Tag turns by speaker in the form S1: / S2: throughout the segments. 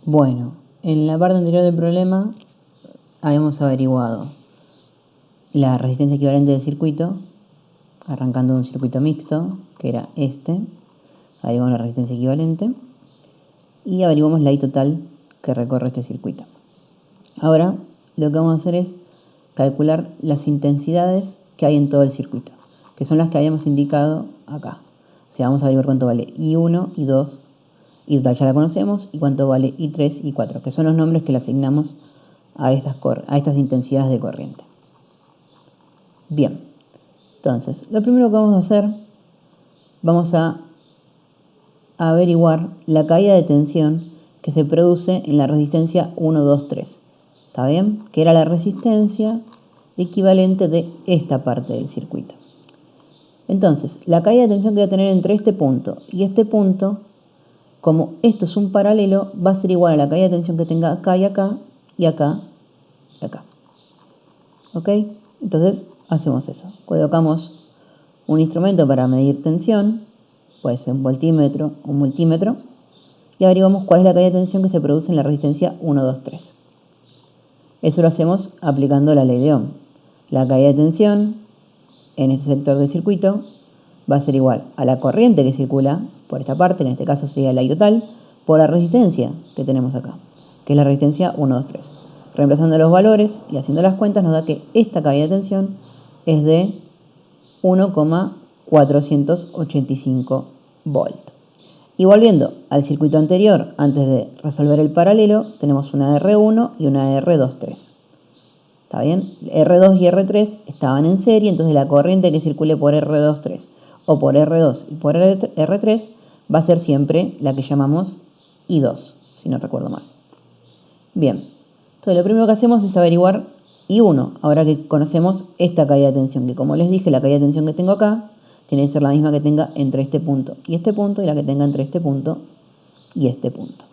S1: Bueno, en la parte anterior del problema habíamos averiguado la resistencia equivalente del circuito, arrancando de un circuito mixto, que era este. Averiguamos la resistencia equivalente y averiguamos la I total que recorre este circuito. Ahora lo que vamos a hacer es calcular las intensidades que hay en todo el circuito, que son las que habíamos indicado acá. O sea, vamos a averiguar cuánto vale I1, I2, I total ya la conocemos, y cuánto vale I3, I4, que son los nombres que le asignamos a estas intensidades de corriente. Bien, entonces, lo primero que vamos a hacer, vamos a averiguar la caída de tensión que se produce en la resistencia 1, 2, 3. ¿Está bien? Que era la resistencia equivalente de esta parte del circuito. Entonces, la caída de tensión que voy a tener entre este punto y este punto, como esto es un paralelo, va a ser igual a la caída de tensión que tenga acá y acá, y acá y acá. ¿Ok? Entonces, hacemos eso. Colocamos un instrumento para medir tensión, puede ser un voltímetro o un multímetro, y averiguamos cuál es la caída de tensión que se produce en la resistencia 1, 2, 3. Eso lo hacemos aplicando la ley de Ohm. La caída de tensión en este sector del circuito va a ser igual a la corriente que circula por esta parte, que en este caso sería la I total, por la resistencia que tenemos acá, que es la resistencia 1, 2, 3. Reemplazando los valores y haciendo las cuentas nos da que esta caída de tensión es de 1,485 volts. Y volviendo al circuito anterior, antes de resolver el paralelo, tenemos una R1 y una R23. ¿Está bien? R2 y R3 estaban en serie, entonces la corriente que circule por R23 o por R2 y por R3 va a ser siempre la que llamamos I2, si no recuerdo mal. Bien, entonces lo primero que hacemos es averiguar I1, ahora que conocemos esta caída de tensión, que como les dije, la caída de tensión que tengo acá tiene que ser la misma que tenga entre este punto y la que tenga entre este punto y este punto.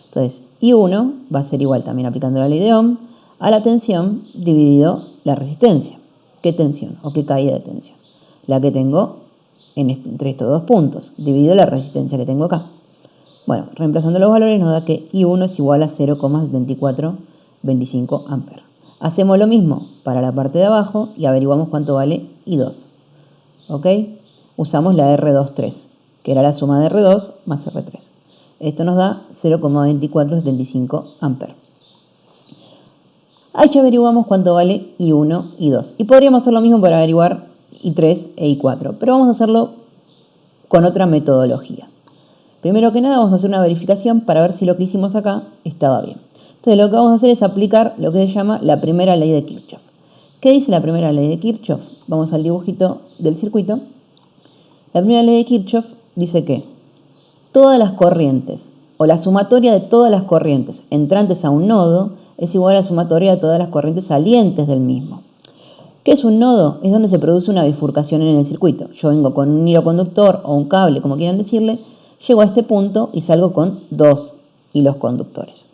S1: Entonces, I1 va a ser igual, también aplicando la ley de Ohm, a la tensión dividido la resistencia. ¿Qué tensión o qué caída de tensión? La que tengo entre estos dos puntos, dividido la resistencia que tengo acá. Bueno, reemplazando los valores nos da que I1 es igual a 0,7425 amperes. Hacemos lo mismo para la parte de abajo y averiguamos cuánto vale I2. ¿Ok? Usamos la R23, que era la suma de R2 más R3. Esto nos da 0,2475 amperes. Ahí ya averiguamos cuánto vale I1 y I2. Y podríamos hacer lo mismo para averiguar I3 e I4, pero vamos a hacerlo con otra metodología. Primero que nada vamos a hacer una verificación para ver si lo que hicimos acá estaba bien. Entonces lo que vamos a hacer es aplicar lo que se llama la primera ley de Kirchhoff. ¿Qué dice la primera ley de Kirchhoff? Vamos al dibujito del circuito. La primera ley de Kirchhoff dice que todas las corrientes, o la sumatoria de todas las corrientes entrantes a un nodo, es igual a la sumatoria de todas las corrientes salientes del mismo. ¿Qué es un nodo? Es donde se produce una bifurcación en el circuito. Yo vengo con un hilo conductor o un cable, como quieran decirle, llego a este punto y salgo con dos hilos conductores.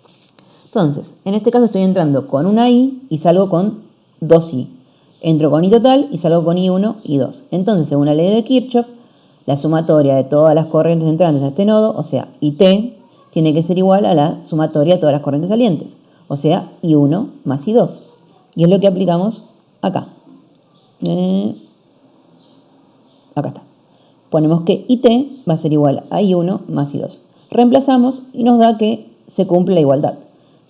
S1: Entonces, en este caso estoy entrando con una I y salgo con dos I. Entro con I total y salgo con I1 y 2. Entonces, según la ley de Kirchhoff, la sumatoria de todas las corrientes entrantes a este nodo, o sea, IT, tiene que ser igual a la sumatoria de todas las corrientes salientes, o sea, I1 más I2. Y es lo que aplicamos acá. Acá está. Ponemos que IT va a ser igual a I1 más I2. Reemplazamos y nos da que se cumple la igualdad.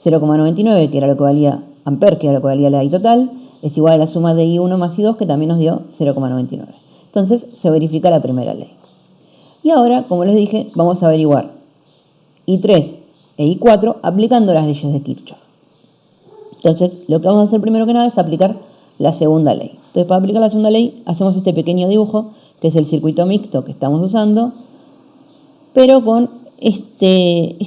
S1: 0,99, que era lo que valía amper, que era lo que valía la I total, es igual a la suma de I1 más I2, que también nos dio 0,99. Entonces se verifica la primera ley. Y ahora, como les dije, vamos a averiguar I3 e I4 aplicando las leyes de Kirchhoff. Entonces, lo que vamos a hacer primero que nada es aplicar la segunda ley. Entonces, para aplicar la segunda ley, hacemos este pequeño dibujo, que es el circuito mixto que estamos usando, pero con este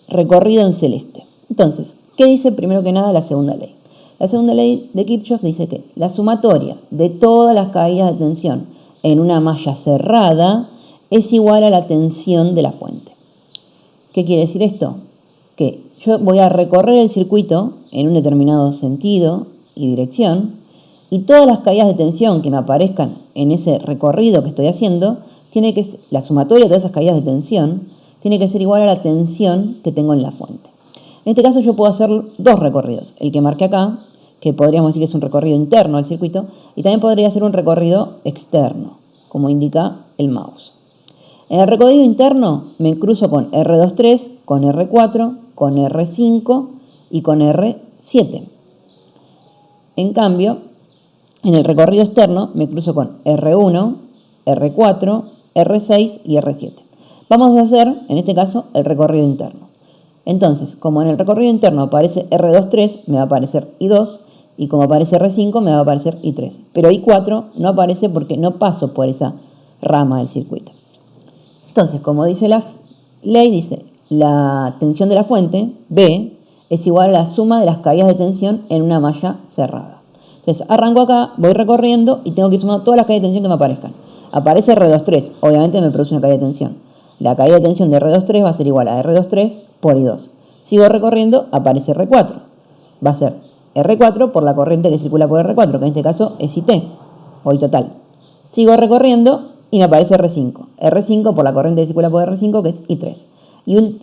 S1: recorrido en celeste. Entonces, ¿qué dice primero que nada la segunda ley? La segunda ley de Kirchhoff dice que la sumatoria de todas las caídas de tensión en una malla cerrada es igual a la tensión de la fuente. ¿Qué quiere decir esto? Que yo voy a recorrer el circuito en un determinado sentido y dirección, y todas las caídas de tensión que me aparezcan en ese recorrido que estoy haciendo, la sumatoria de todas esas caídas de tensión tiene que ser igual a la tensión que tengo en la fuente. En este caso yo puedo hacer dos recorridos. El que marqué acá, que podríamos decir que es un recorrido interno al circuito, y también podría ser un recorrido externo, como indica el mouse. En el recorrido interno me cruzo con R23, con R4, con R5 y con R7. En cambio, en el recorrido externo me cruzo con R1, R4, R6 y R7. Vamos a hacer, en este caso, el recorrido interno. Entonces, como en el recorrido interno aparece R23, me va a aparecer I2, y como aparece R5, me va a aparecer I3. Pero I4 no aparece porque no paso por esa rama del circuito. Entonces, como dice la ley, dice, la tensión de la fuente, B, es igual a la suma de las caídas de tensión en una malla cerrada. Entonces, arranco acá, voy recorriendo y tengo que ir sumando todas las caídas de tensión que me aparezcan. Aparece R23, obviamente me produce una caída de tensión. La caída de tensión de R23 va a ser igual a R23 por I2. Sigo recorriendo, aparece R4. Va a ser R4 por la corriente que circula por R4, que en este caso es IT, o I total. Sigo recorriendo y me aparece R5. R5 por la corriente que circula por R5, que es I3.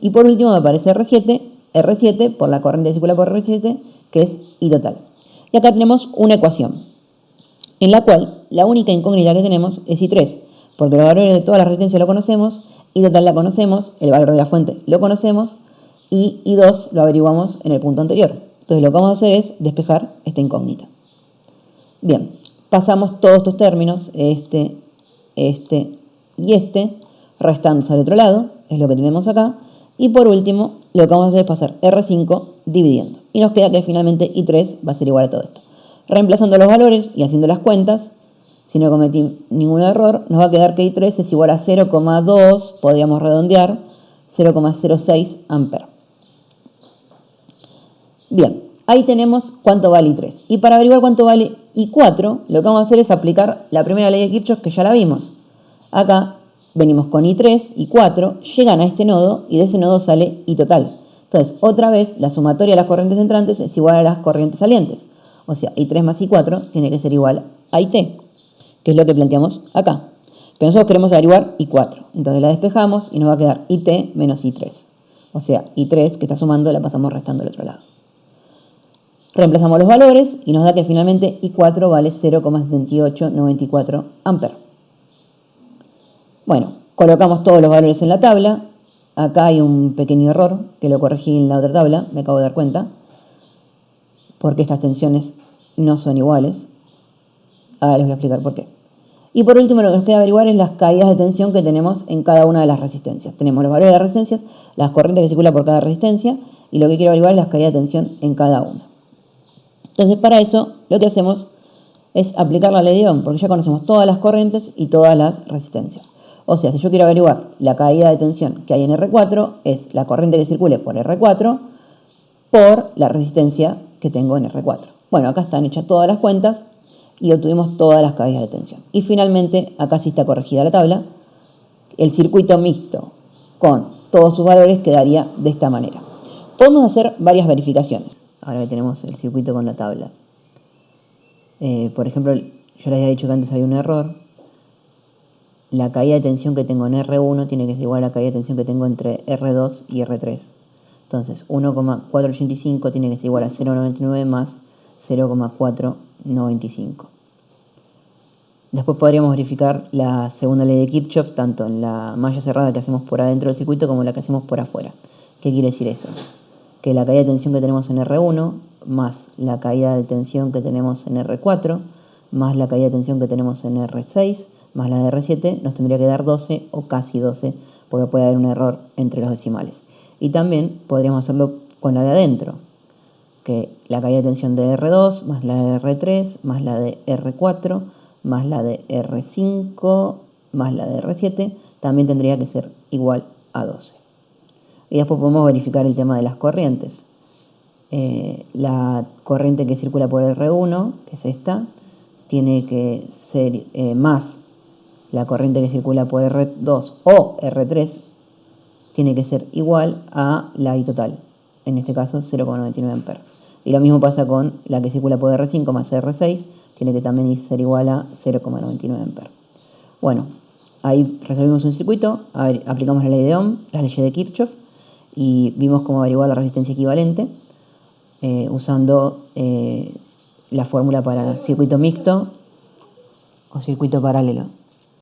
S1: Y por último me aparece R7 por la corriente que circula por R7, que es I total. Y acá tenemos una ecuación, en la cual la única incógnita que tenemos es I3, porque los valores de todas las resistencias lo conocemos, I total la conocemos, el valor de la fuente lo conocemos, y I2 lo averiguamos en el punto anterior. Entonces lo que vamos a hacer es despejar esta incógnita. Bien, pasamos todos estos términos, este y este, restándose al otro lado, es lo que tenemos acá. Y por último, lo que vamos a hacer es pasar R5 dividiendo. Y nos queda que finalmente I3 va a ser igual a todo esto. Reemplazando los valores y haciendo las cuentas, si no cometí ningún error, nos va a quedar que I3 es igual a 0,2, podríamos redondear, 0,06 amperes. Bien, ahí tenemos cuánto vale I3. Y para averiguar cuánto vale I4, lo que vamos a hacer es aplicar la primera ley de Kirchhoff, que ya la vimos. Acá venimos con I3, I4, llegan a este nodo y de ese nodo sale I total. Entonces, otra vez, la sumatoria de las corrientes entrantes es igual a las corrientes salientes. O sea, I3 más I4 tiene que ser igual a IT, que es lo que planteamos acá. Pero nosotros queremos averiguar I4. Entonces la despejamos y nos va a quedar IT menos I3. O sea, I3 que está sumando la pasamos restando al otro lado. Reemplazamos los valores y nos da que finalmente I4 vale 0,7894 amperes. Bueno, colocamos todos los valores en la tabla. Acá hay un pequeño error que lo corregí en la otra tabla, me acabo de dar cuenta, porque estas tensiones no son iguales. Ahora les voy a explicar por qué. Y por último, lo que nos queda averiguar es las caídas de tensión que tenemos en cada una de las resistencias. Tenemos los valores de las resistencias, las corrientes que circulan por cada resistencia, y lo que quiero averiguar es las caídas de tensión en cada una. Entonces, para eso, lo que hacemos es aplicar la ley de Ohm, porque ya conocemos todas las corrientes y todas las resistencias. O sea, si yo quiero averiguar la caída de tensión que hay en R4, es la corriente que circule por R4 por la resistencia que tengo en R4. Bueno, acá están hechas todas las cuentas y obtuvimos todas las caídas de tensión. Y finalmente, acá sí está corregida la tabla, el circuito mixto con todos sus valores quedaría de esta manera. Podemos hacer varias verificaciones. Ahora que tenemos el circuito con la tabla. Por ejemplo, yo les había dicho que antes había un error. La caída de tensión que tengo en R1 tiene que ser igual a la caída de tensión que tengo entre R2 y R3. Entonces, 1,485 tiene que ser igual a 0,99 más 0,495. Después podríamos verificar la segunda ley de Kirchhoff, tanto en la malla cerrada que hacemos por adentro del circuito como la que hacemos por afuera. ¿Qué quiere decir eso? Que la caída de tensión que tenemos en R1 más la caída de tensión que tenemos en R4 más la caída de tensión que tenemos en R6 más la de R7 nos tendría que dar 12 o casi 12, porque puede haber un error entre los decimales. Y también podríamos hacerlo con la de adentro, que la caída de tensión de R2 más la de R3 más la de R4 más la de R5 más la de R7 también tendría que ser igual a 12. Y después podemos verificar el tema de las corrientes. La corriente que circula por R1, que es esta, tiene que ser más la corriente que circula por R2 o R3, tiene que ser igual a la I total, en este caso 0,99 amperes. Y lo mismo pasa con la que circula por R5 más R6, tiene que también ser igual a 0,99 amperes. Bueno, ahí resolvimos un circuito, aplicamos la ley de Ohm, las leyes de Kirchhoff, y vimos cómo averiguar la resistencia equivalente usando la fórmula para circuito mixto o circuito paralelo.